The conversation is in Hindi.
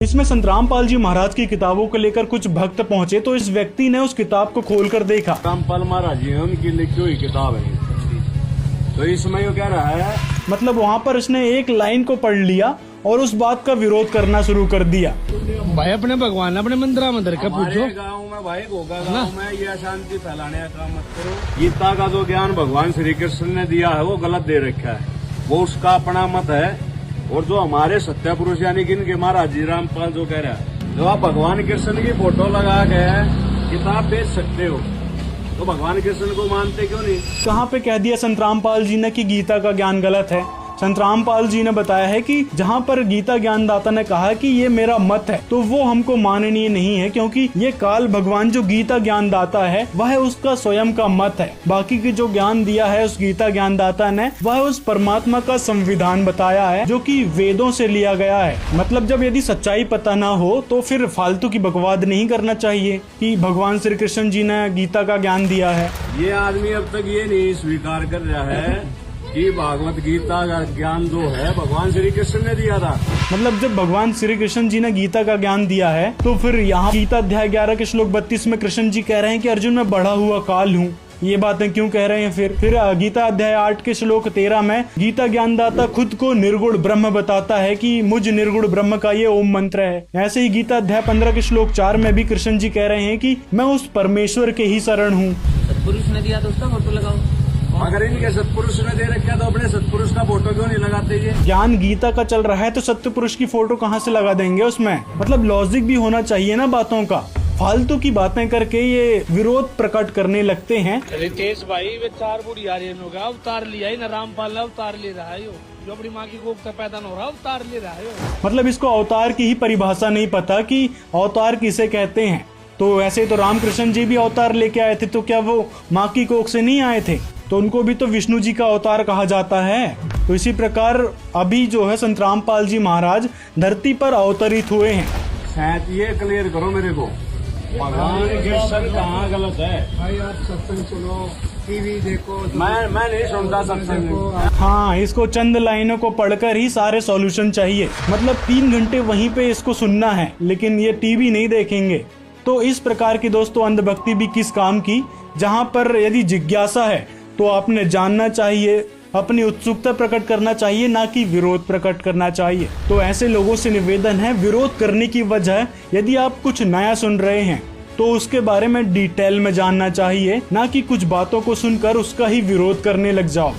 इसमें संत रामपाल जी महाराज की किताबों को लेकर कुछ भक्त पहुंचे तो इस व्यक्ति ने उस किताब को खोलकर देखा। रामपाल महाराज जी उनकी लिखी हुई किताब है, तो इसमें ये कह रहा है, मतलब वहाँ पर इसने एक लाइन को पढ़ लिया और उस बात का विरोध करना शुरू कर दिया। भाई अपने भगवान अपने मंदिर का पूछो। गाँव में भाई गोगा गाँव में ये अशांति फैलाने का काम मत करो। गीता का जो ज्ञान भगवान श्री कृष्ण ने दिया है वो गलत दे रखा है, वो उसका अपना मत है। और जो हमारे सत्य पुरुष यानी कि इनके महाराज जी रामपाल जो कह रहा है, जो आप भगवान कृष्ण की फोटो लगा के किताब बेच सकते हो तो भगवान कृष्ण को मानते क्यों नहीं? कहाँ पे कह दिया संत रामपाल जी ने कि गीता का ज्ञान गलत है? संत रामपाल जी ने बताया है कि जहाँ पर गीता ज्ञानदाता ने कहा कि ये मेरा मत है तो वो हमको माननीय नहीं है, क्योंकि ये काल भगवान जो गीता ज्ञानदाता है वह उसका स्वयं का मत है। बाकी की जो ज्ञान दिया है उस गीता ज्ञानदाता ने वह उस परमात्मा का संविधान बताया है जो कि वेदों से लिया गया है। मतलब जब यदि सच्चाई पता ना हो तो फिर फालतू की बकवाद नहीं करना चाहिए कि भगवान श्री कृष्ण जी ने गीता का ज्ञान दिया है। ये आदमी अब तक ये नहीं स्वीकार कर रहा है कि भागवत गीता का ज्ञान जो है भगवान श्री कृष्ण ने दिया था। मतलब जब भगवान श्री कृष्ण जी ने गीता का ज्ञान दिया है तो फिर यहाँ गीता अध्याय 11 के श्लोक 32 में कृष्ण जी कह रहे हैं कि अर्जुन मैं बढ़ा हुआ काल हूँ। ये बातें क्यों कह रहे हैं? फिर गीता अध्याय 8 के श्लोक 13 में गीता ज्ञानदाता खुद को निर्गुण ब्रह्म बताता है कि मुझ निर्गुण ब्रह्म का ये ओम मंत्र है। ऐसे ही गीता अध्याय 15 के श्लोक 4 में भी कृष्ण जी कह रहे हैं कि मैं उस परमेश्वर के ही शरण हूँ। सतपुरुष ने दिया तो उसका फोटो लगाओ। अगर इनके सतपुरुष ने दे रखा तो अपने सतपुरुष का फोटो क्यों नहीं लगाते? ये ज्ञान गीता का चल रहा है तो सत्यपुरुष की फोटो कहाँ से लगा देंगे उसमें? मतलब लॉजिक भी होना चाहिए ना बातों का। फालतू की बातें करके ये विरोध प्रकट करने लगते हैं। रितेश भाई वे 4 बूढ़ी आर्यन हो गया, अवतार लिया ही ना रामपाल अवतार ले रहा है जो अपनी माँ की कोख से पैदा न हो रहा अवतार ले रहा है। मतलब इसको अवतार की ही परिभाषा नहीं पता कि अवतार किसे कहते हैं। तो ऐसे तो रामकृष्ण जी भी अवतार लेके आए थे, तो क्या वो माँ की कोख से नहीं आए थे? तो उनको भी तो विष्णु जी का अवतार कहा जाता है। तो इसी प्रकार अभी जो है संत रामपाल जी महाराज धरती पर अवतरित हुए हैं। शायद ये क्लियर करो मेरे को, भगवान कृष्ण कहाँ गलत है? भाई आप सत्संग सुनो, टीवी देखो। मैं नहीं सुनता सत्संग। हाँ, इसको चंद लाइनों को पढ़कर ही सारे सॉल्यूशन चाहिए। मतलब 3 घंटे वहीं पे इसको सुनना है, लेकिन ये टीवी नहीं देखेंगे। तो इस प्रकार की दोस्तों अंधभक्ति भी किस काम की? जहाँ पर यदि जिज्ञासा है तो आपने जानना चाहिए, अपनी उत्सुकता प्रकट करना चाहिए, ना कि विरोध प्रकट करना चाहिए। तो ऐसे लोगों से निवेदन है, विरोध करने की वजह यदि आप कुछ नया सुन रहे हैं तो उसके बारे में डिटेल में जानना चाहिए, ना कि कुछ बातों को सुनकर उसका ही विरोध करने लग जाओ।